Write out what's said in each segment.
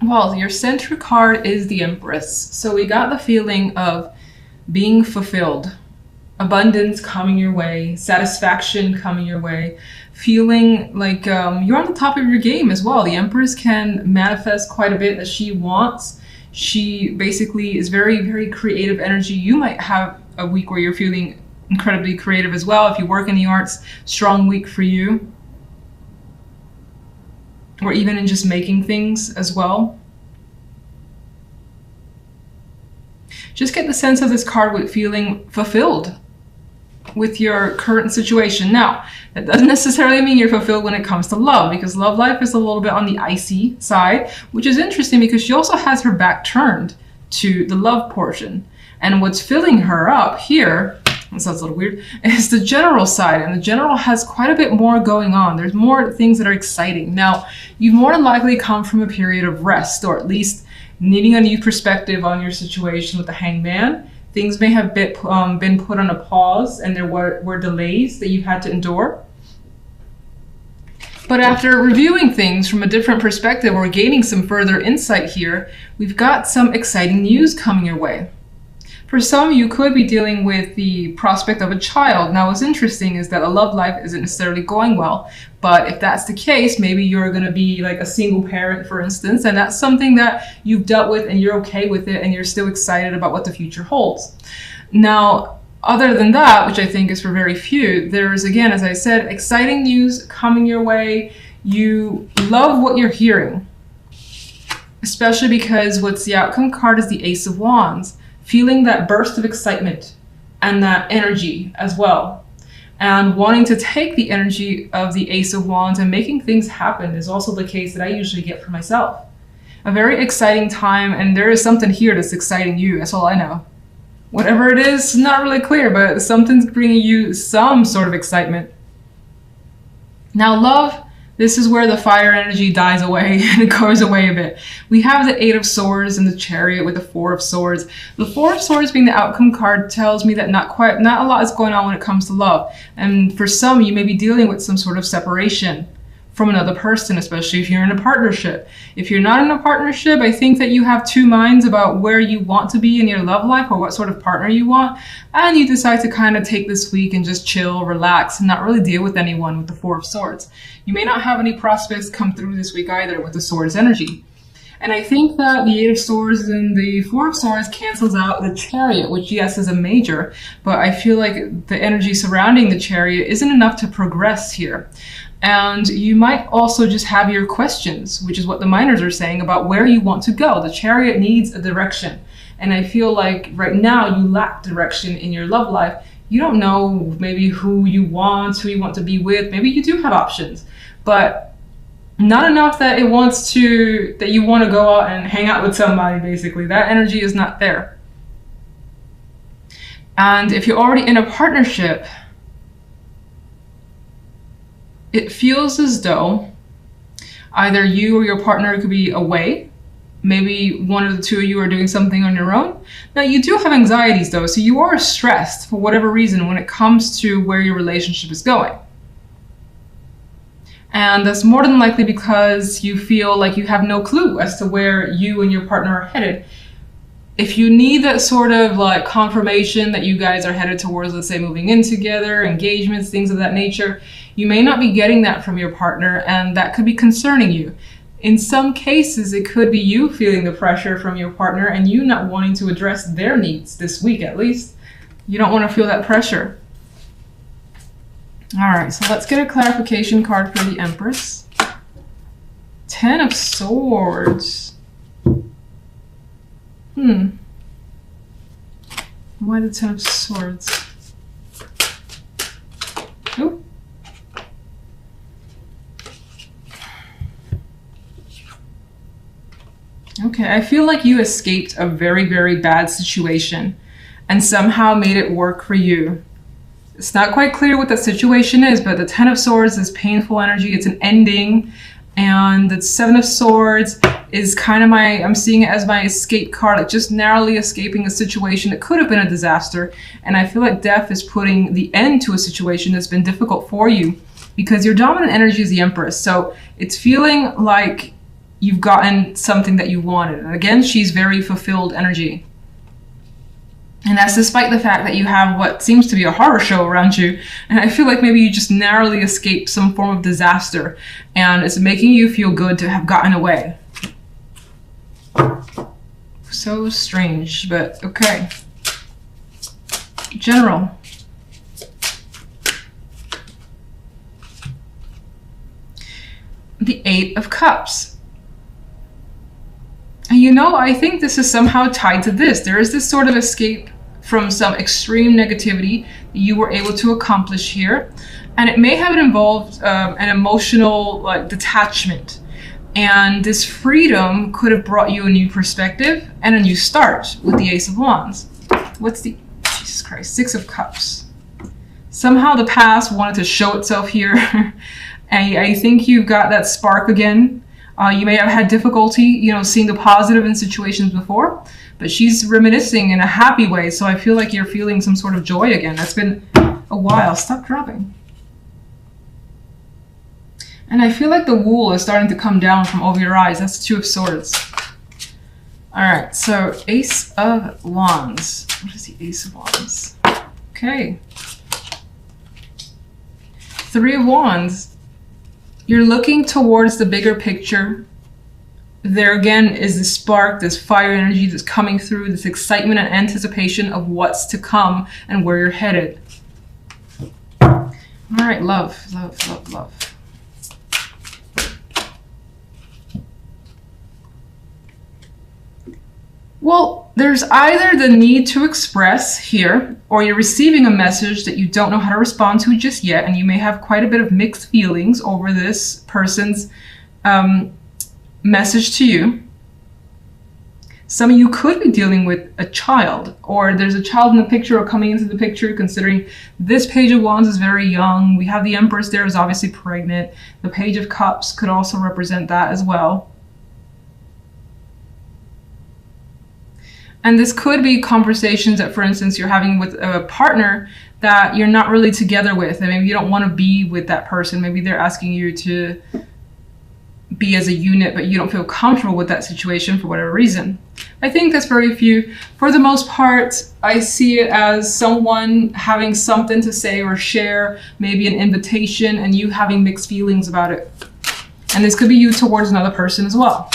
Well, your center card is the Empress. So we got the feeling of being fulfilled, abundance coming your way, satisfaction coming your way, feeling like you're on the top of your game as well. The Empress can manifest quite a bit that she wants. She basically is very, very creative energy. You might have a week where you're feeling incredibly creative as well. If you work in the arts, strong week for you. Or even in just making things as well. Just get the sense of this card with feeling fulfilled with your current situation. Now, that doesn't necessarily mean you're fulfilled when it comes to love, because love life is a little bit on the icy side, which is interesting because she also has her back turned to the love portion. And what's filling her up here, that sounds a little weird, is the general side. And the general has quite a bit more going on. There's more things that are exciting. Now, you've more than likely come from a period of rest, or at least needing a new perspective on your situation with the Hangman. Things may have been put on a pause, and there were delays that you've had to endure. But after reviewing things from a different perspective or gaining some further insight here, we've got some exciting news coming your way. For some, you could be dealing with the prospect of a child. Now, what's interesting is that a love life isn't necessarily going well, but if that's the case, maybe you're going to be like a single parent, for instance, and that's something that you've dealt with and you're okay with it and you're still excited about what the future holds. Now, other than that, which I think is for very few, there's, again, as I said, exciting news coming your way. You love what you're hearing, especially because what's the outcome card is the Ace of Wands. Feeling that burst of excitement and that energy as well. And wanting to take the energy of the Ace of Wands and making things happen is also the case that I usually get for myself. A very exciting time, and there is something here that's exciting you, that's all I know. Whatever it is, not really clear, but something's bringing you some sort of excitement. Now, love, this is where the fire energy dies away and it goes away a bit. We have the Eight of Swords and the Chariot with the Four of Swords. The Four of Swords being the outcome card tells me that not a lot is going on when it comes to love. And for some, you may be dealing with some sort of separation from another person, especially if you're in a partnership. If you're not in a partnership, I think that you have two minds about where you want to be in your love life or what sort of partner you want. And you decide to kind of take this week and just chill, relax, and not really deal with anyone with the Four of Swords. You may not have any prospects come through this week either with the Swords energy. And I think that the Eight of Swords and the Four of Swords cancels out the Chariot, which yes is a major, but I feel like the energy surrounding the Chariot isn't enough to progress here. And you might also just have your questions, which is what the minors are saying about where you want to go. The Chariot needs a direction. And I feel like right now you lack direction in your love life. You don't know maybe who you want to be with. Maybe you do have options, but not enough that you want to go out and hang out with somebody, basically. That energy is not there. And if you're already in a partnership, it feels as though either you or your partner could be away. Maybe one of the two of you are doing something on your own. Now, you do have anxieties though, so you are stressed for whatever reason when it comes to where your relationship is going. And that's more than likely because you feel like you have no clue as to where you and your partner are headed. If you need that sort of like confirmation that you guys are headed towards, let's say, moving in together, engagements, things of that nature, you may not be getting that from your partner, and that could be concerning you. In some cases, it could be you feeling the pressure from your partner and you not wanting to address their needs this week, at least. You don't want to feel that pressure. All right, so let's get a clarification card for the Empress. Ten of Swords. Why the Ten of Swords? Ooh. Okay, I feel like you escaped a very, very bad situation and somehow made it work for you. It's not quite clear what that situation is, but the Ten of Swords is painful energy. It's an ending. And the Seven of Swords is kind of I'm seeing it as my escape card, like just narrowly escaping a situation that could have been a disaster. And I feel like death is putting the end to a situation that's been difficult for you because your dominant energy is the Empress. So it's feeling like you've gotten something that you wanted. And again, she's very fulfilled energy. And that's despite the fact that you have what seems to be a horror show around you. And I feel like maybe you just narrowly escaped some form of disaster. And it's making you feel good to have gotten away. So strange, but okay. General. The Eight of Cups. And you know, I think this is somehow tied to this. There is this sort of escape from some extreme negativity that you were able to accomplish here. And it may have involved an emotional detachment. And this freedom could have brought you a new perspective and a new start with the Ace of Wands. What's the, Jesus Christ, Six of Cups. Somehow the past wanted to show itself here. And I think you've got that spark again. You may have had difficulty, seeing the positive in situations before, but she's reminiscing in a happy way. So I feel like you're feeling some sort of joy again. That's been a while. Stop dropping. And I feel like the wool is starting to come down from over your eyes. That's the Two of Swords. All right, so Ace of Wands. What is the Ace of Wands? Okay. Three of Wands. You're looking towards the bigger picture. There again is this spark, this fire energy that's coming through, this excitement and anticipation of what's to come and where you're headed. All right, love, love, love, love. Well, there's either the need to express here, or you're receiving a message that you don't know how to respond to just yet, and you may have quite a bit of mixed feelings over this person's message to you. Some of you could be dealing with a child, or there's a child in the picture or coming into the picture, considering this Page of Wands is very young. We have the Empress there is obviously pregnant. The Page of Cups could also represent that as well. And this could be conversations that, for instance, you're having with a partner that you're not really together with, and maybe you don't want to be with that person. Maybe they're asking you to be as a unit, but you don't feel comfortable with that situation for whatever reason. I think that's very few. For the most part, I see it as someone having something to say or share, maybe an invitation, and you having mixed feelings about it. And this could be you towards another person as well.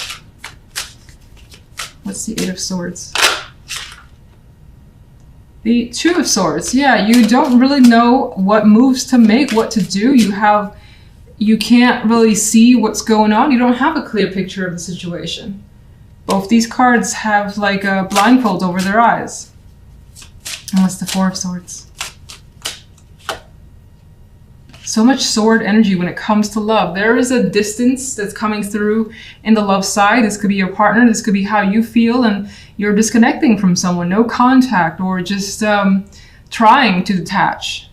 What's the Eight of Swords? The Two of Swords. Yeah, you don't really know what moves to make, what to do. You can't really see what's going on. You don't have a clear picture of the situation. Both these cards have like a blindfold over their eyes. And what's the Four of Swords? So much sword energy when it comes to love. There is a distance that's coming through in the love side. This could be your partner. This could be how you feel, and you're disconnecting from someone. No contact, or just trying to detach.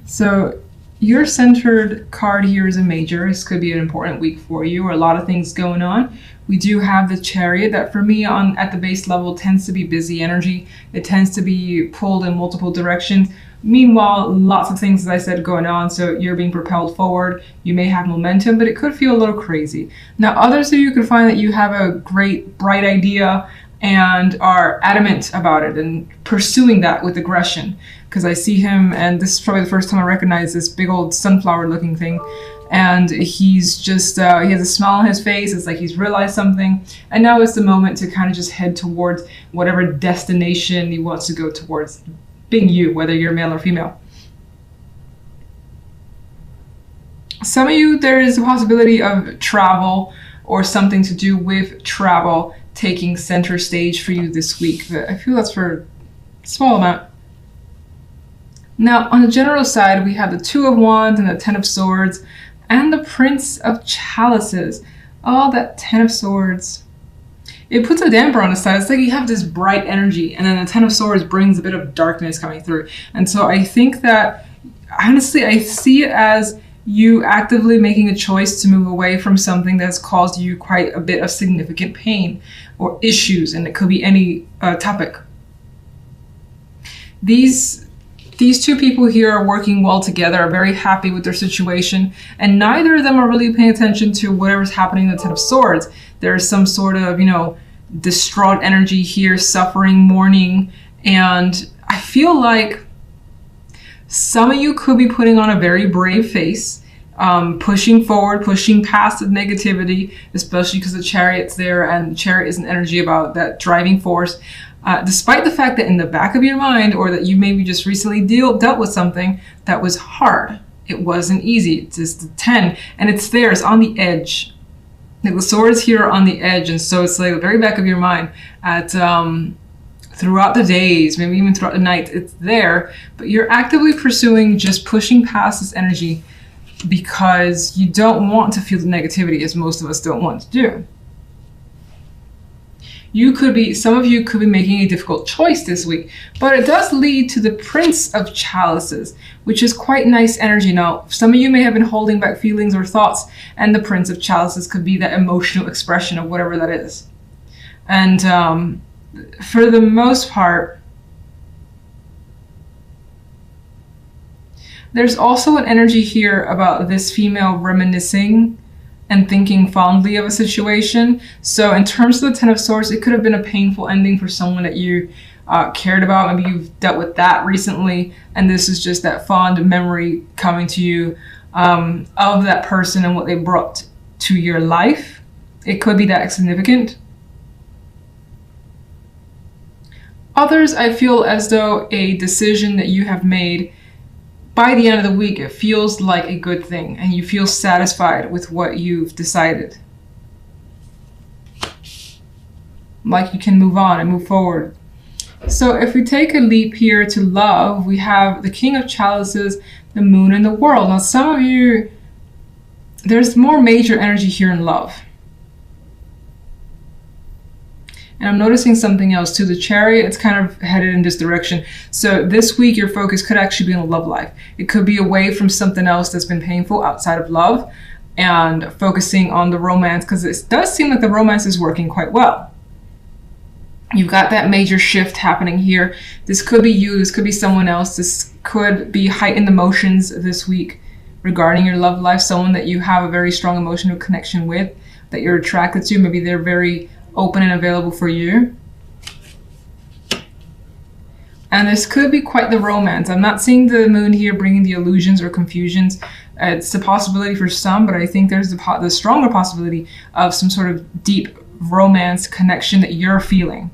So your centered card here is a Major. This could be an important week for you, or a lot of things going on. We do have the Chariot that for me at the base level tends to be busy energy. It tends to be pulled in multiple directions. Meanwhile, lots of things, as I said, going on. So you're being propelled forward. You may have momentum, but it could feel a little crazy. Now, others of you could find that you have a great, bright idea and are adamant about it and pursuing that with aggression. Because I see him, and this is probably the first time I recognize this big old sunflower looking thing. And he's just, he has a smile on his face. It's like he's realized something. And now it's the moment to kind of just head towards whatever destination he wants to go towards, being you, whether you're male or female. Some of you, there is a possibility of travel or something to do with travel taking center stage for you this week. But I feel that's for a small amount. Now, on the general side, we have the Two of Wands and the Ten of Swords and the Prince of Chalices. Oh, that Ten of Swords. It puts a damper on the side. It's like you have this bright energy, and then the Ten of Swords brings a bit of darkness coming through. And so I think that, honestly, I see it as you actively making a choice to move away from something that's caused you quite a bit of significant pain or issues, and it could be any topic. These These two people here are working well together, are very happy with their situation, and neither of them are really paying attention to whatever's happening in the Ten of Swords. There's some sort of, you know, distraught energy here, suffering, mourning, and I feel like some of you could be putting on a very brave face, pushing forward, pushing past the negativity, especially because the Chariot's there, and the Chariot is an energy about that driving force. Despite the fact that in the back of your mind, or that you maybe just recently dealt with something that was hard. It wasn't easy. It's just the 10, and it's there, it's on the edge. Like the swords here are on the edge, and so it's like the very back of your mind at throughout the days, maybe even throughout the night, it's there, but you're actively pursuing just pushing past this energy because you don't want to feel the negativity, as most of us don't want to do. Some of you could be making a difficult choice this week, but it does lead to the Prince of Chalices, which is quite nice energy. Now, some of you may have been holding back feelings or thoughts, and the Prince of Chalices could be that emotional expression of whatever that is. And for the most part, there's also an energy here about this female reminiscing and thinking fondly of a situation. So in terms of the Ten of Swords, it could have been a painful ending for someone that you cared about. Maybe you've dealt with that recently, and this is just that fond memory coming to you of that person and what they brought to your life. It could be that significant. Others, I feel as though a decision that you have made, by the end of the week, it feels like a good thing and you feel satisfied with what you've decided. Like you can move on and move forward. So if we take a leap here to love, we have the King of Chalices, the Moon, and the World. Now some of you, there's more major energy here in love. And I'm noticing something else too. The Chariot, it's kind of headed in this direction. So this week, your focus could actually be on love life. It could be away from something else that's been painful outside of love and focusing on the romance, because it does seem like the romance is working quite well. You've got that major shift happening here. This could be you, this could be someone else. This could be heightened emotions this week regarding your love life, someone that you have a very strong emotional connection with, that you're attracted to. Maybe they're very open and available for you. And this could be quite the romance. I'm not seeing the Moon here bringing the illusions or confusions. It's a possibility for some, but I think there's the stronger possibility of some sort of deep romance connection that you're feeling.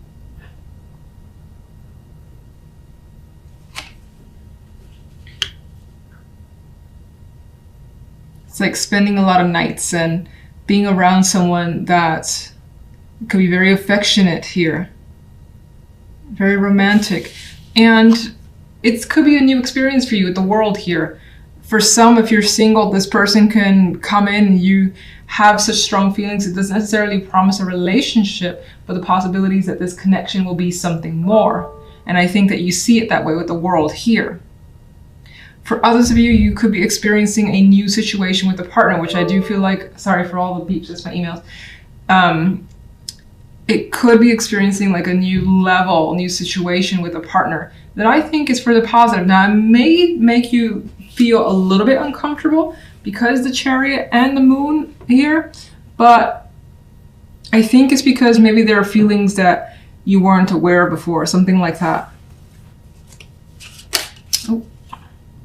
It's like spending a lot of nights and being around someone that could be very affectionate here, very romantic, and it could be a new experience for you with the world here. For some, if you're single, this person can come in, you have such strong feelings. It doesn't necessarily promise a relationship, but the possibilities that this connection will be something more. And I think that you see it that way with the world here. For others of you, you could be experiencing a new situation with a partner, which I do feel like, sorry for all the beeps, that's my emails. It could be experiencing like a new level, new situation with a partner that I think is for the positive. Now, it may make you feel a little bit uncomfortable because the Chariot and the Moon here, but I think it's because maybe there are feelings that you weren't aware of before, something like that. Oh,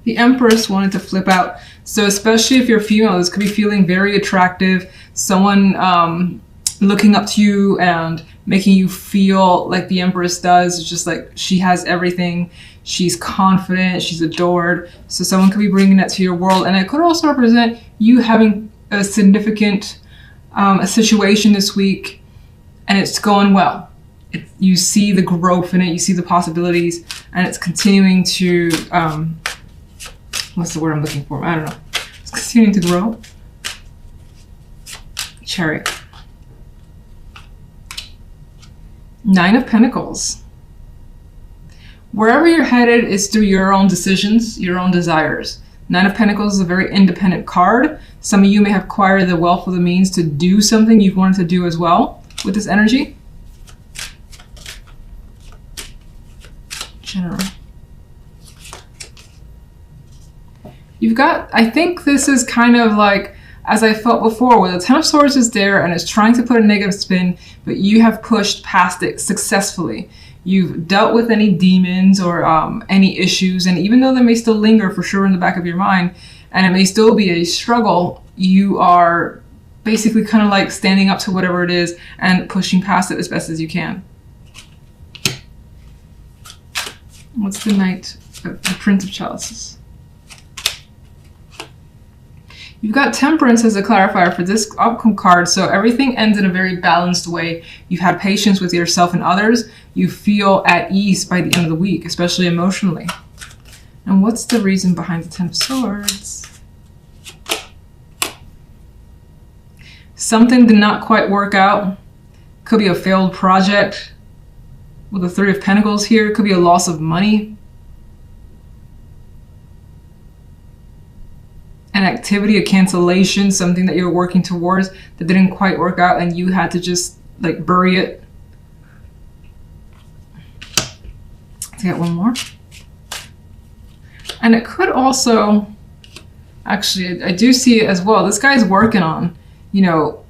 the Empress wanted to flip out. So especially if you're female, this could be feeling very attractive, someone looking up to you and making you feel like the Empress does. It's just like she has everything. She's confident, she's adored. So someone could be bringing that to your world. And it could also represent you having a significant a situation this week and it's going well. You see the growth in it, you see the possibilities, and it's continuing to, what's the word I'm looking for? I don't know. It's continuing to grow. Chariot. Nine of Pentacles. Wherever you're headed is through your own decisions, your own desires. Nine of Pentacles is a very independent card. Some of you may have acquired the wealth of the means to do something you've wanted to do as well with this energy. General. You've got, I think this is kind of like, as I felt before, where the Ten of Swords is there and it's trying to put a negative spin, but you have pushed past it successfully. You've dealt with any demons or any issues, and even though they may still linger for sure in the back of your mind, and it may still be a struggle, you are basically kind of like standing up to whatever it is and pushing past it as best as you can. What's the Knight, the Prince of Chalices? You've got Temperance as a clarifier for this outcome card, so everything ends in a very balanced way. You've had patience with yourself and others. You feel at ease by the end of the week, especially emotionally. And what's the reason behind the Ten of Swords? Something did not quite work out. Could be a failed project. With the Three of Pentacles here, it could be a loss of money. An activity, a cancellation, something that you were working towards that didn't quite work out and you had to just like bury it. Let's get one more. And it could also, actually, I do see it as well. This guy's working on, you know,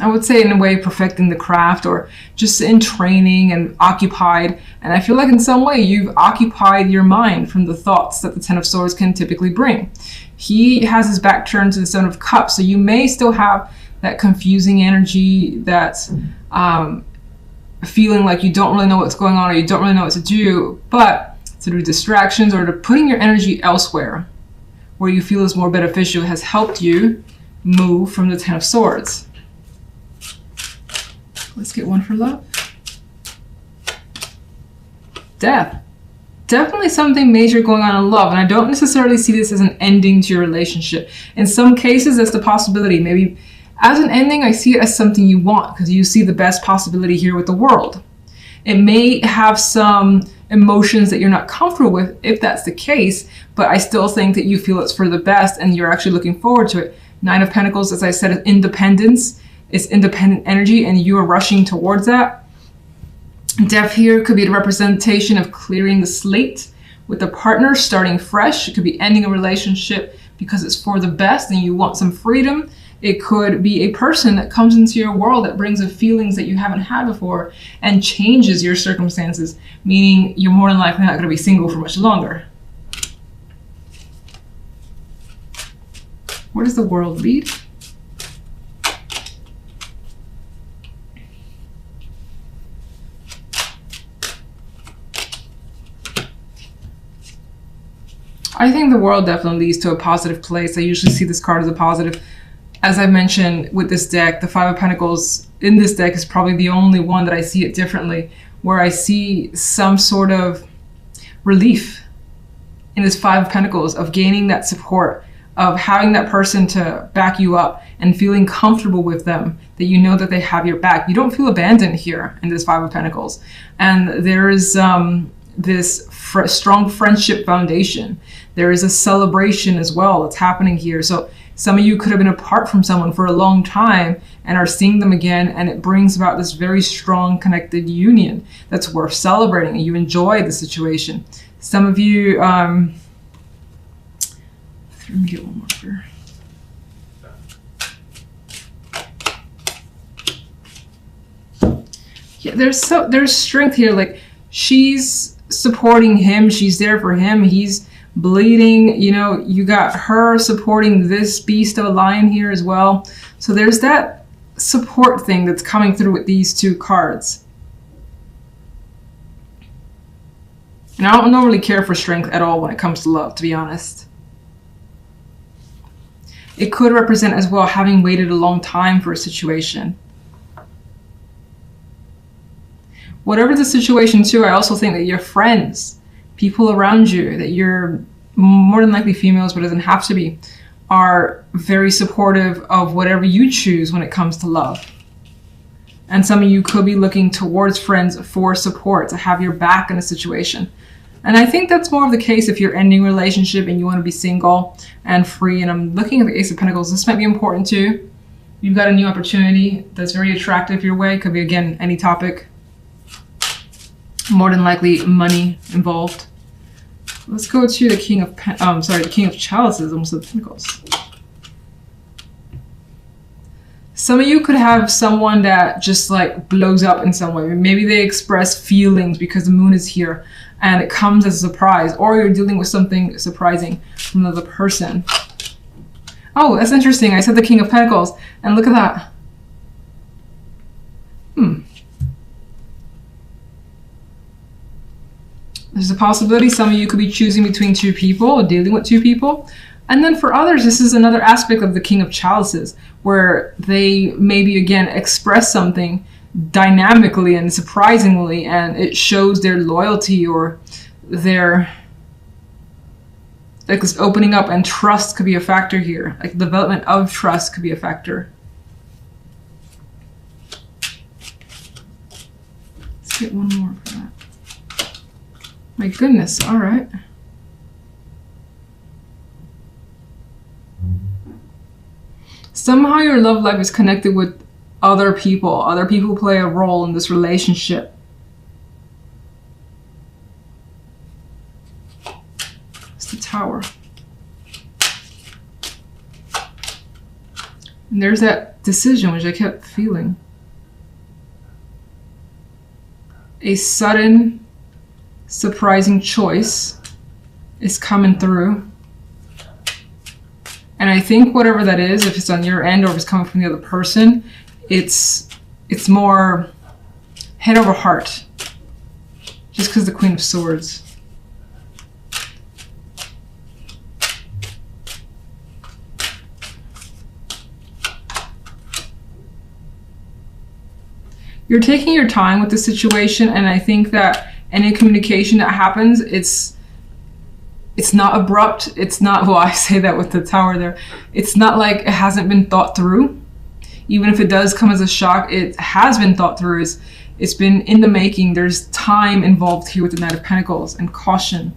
I would say in a way perfecting the craft or just in training and occupied. And I feel like in some way you've occupied your mind from the thoughts that the Ten of Swords can typically bring. He has his back turned to the Seven of Cups, so you may still have that confusing energy, that's feeling like you don't really know what's going on or you don't really know what to do, but through distractions or to putting your energy elsewhere where you feel is more beneficial has helped you move from the Ten of Swords. Let's get one for love. Death. Definitely something major going on in love, and I don't necessarily see this as an ending to your relationship. In some cases, that's the possibility. Maybe as an ending, I see it as something you want because you see the best possibility here with the World. It may have some emotions that you're not comfortable with if that's the case, but I still think that you feel it's for the best and you're actually looking forward to it. Nine of Pentacles, as I said, is independence. It's independent energy and you are rushing towards that. Death here could be the representation of clearing the slate with a partner, starting fresh. It could be ending a relationship because it's for the best and you want some freedom. It could be a person that comes into your world that brings in feelings that you haven't had before and changes your circumstances, meaning you're more than likely not going to be single for much longer. Where does the World lead? I think the World definitely leads to a positive place. I usually see this card as a positive. As I mentioned with this deck, the Five of Pentacles in this deck is probably the only one that I see it differently, where I see some sort of relief in this Five of Pentacles of gaining that support, of having that person to back you up and feeling comfortable with them, that you know that they have your back. You don't feel abandoned here in this Five of Pentacles. And there is this strong friendship foundation. There is a celebration as well that's happening here. So some of you could have been apart from someone for a long time and are seeing them again, and it brings about this very strong connected union that's worth celebrating, and you enjoy the situation. Some of you, let me get one more here. Yeah, there's strength here. Like, she's supporting him, she's there for him, he's bleeding, you know, you got her supporting this beast of a lion here as well. So there's that support thing that's coming through with these two cards. And I don't normally care for strength at all when it comes to love, to be honest. It could represent as well having waited a long time for a situation. Whatever the situation too, I also think that your friends, people around you, that you're more than likely females, but it doesn't have to be, are very supportive of whatever you choose when it comes to love. And some of you could be looking towards friends for support, to have your back in a situation. And I think that's more of the case if you're ending a relationship and you want to be single and free. And I'm looking at the Ace of Pentacles. This might be important too. You've got a new opportunity that's very attractive your way. Could be, again, any topic. More than likely money involved. Let's go to the King of the King of Chalices, almost the Pentacles. Some of you could have someone that just like blows up in some way. Maybe they express feelings because the moon is here and it comes as a surprise, or you're dealing with something surprising from another person. Oh, that's interesting. I said the King of Pentacles, and look at that. There's a possibility some of you could be choosing between two people or dealing with two people. And then for others, this is another aspect of the King of Chalices, where they maybe, again, express something dynamically and surprisingly, and it shows their loyalty or their, like, this opening up, and trust could be a factor here. Like, development of trust could be a factor. Let's get one more for that. My goodness, all right. Somehow your love life is connected with other people. Other people play a role in this relationship. It's the Tower. And there's that decision, which I kept feeling. A sudden, surprising choice is coming through. And I think whatever that is, if it's on your end or if it's coming from the other person, it's more head over heart. Just because the Queen of Swords. You're taking your time with the situation, and I think that any communication that happens, it's not abrupt. It's not, well, I say that with the Tower there. It's not like it hasn't been thought through. Even if it does come as a shock, it has been thought through. It's been in the making. There's time involved here with the Knight of Pentacles and caution.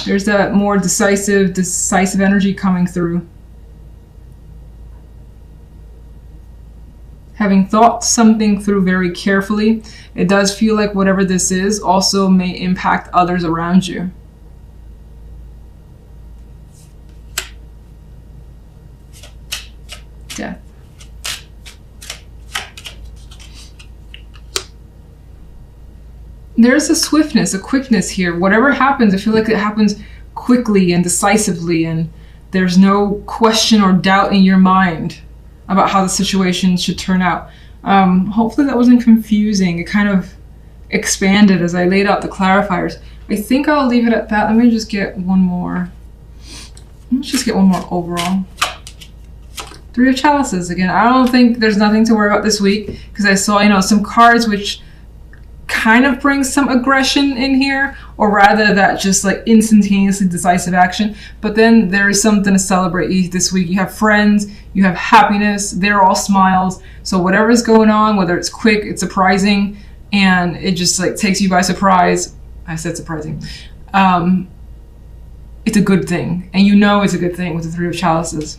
There's that more decisive energy coming through. Having thought something through very carefully, it does feel like whatever this is also may impact others around you. Death. There's a swiftness, a quickness here. Whatever happens, I feel like it happens quickly and decisively, and there's no question or doubt in your mind about how the situation should turn out. Hopefully that wasn't confusing. It kind of expanded as I laid out the clarifiers. I think I'll leave it at that. Let me just get one more. Let's just get one more overall. Three of Chalices again. I don't think there's nothing to worry about this week, because I saw, you know, some cards which kind of bring some aggression in here, or rather that just like instantaneously decisive action. But then there is something to celebrate this week. You have friends, you have happiness, they're all smiles. So whatever's going on, whether it's quick, it's surprising, and it just like takes you by surprise. I said surprising. It's a good thing, and you know it's a good thing with the Three of Chalices.